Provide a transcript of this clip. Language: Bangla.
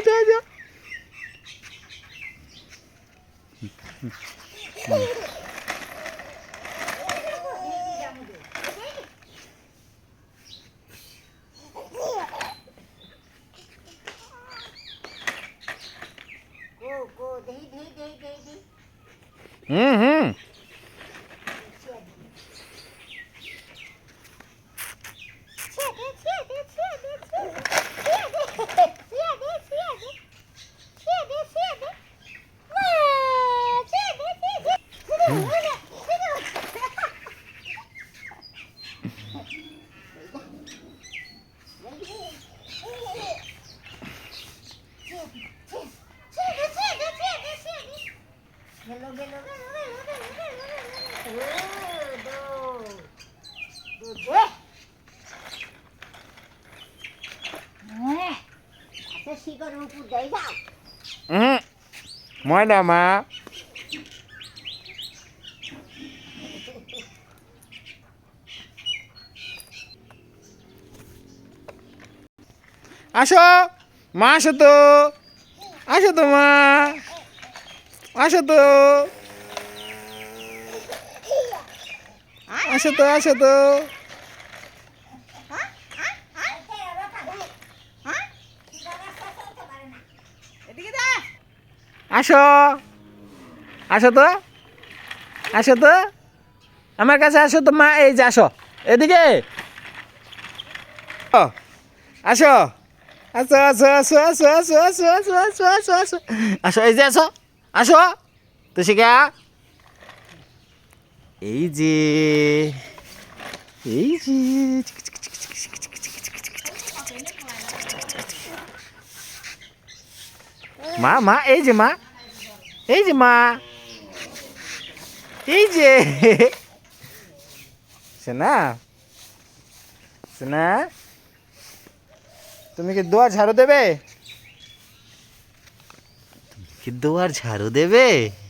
যা হুম ময়না মা আসো মা আসো তো মা আসো তো আসো তো আমার কাছে আসো তো মা এই যে আসো এদিকে আসো আসো আসো এই যে আসো তো শিখা এই যে মা এই যে মা এই যে সোনা তুমি কি দুয়ার ঝাড়ু দেবে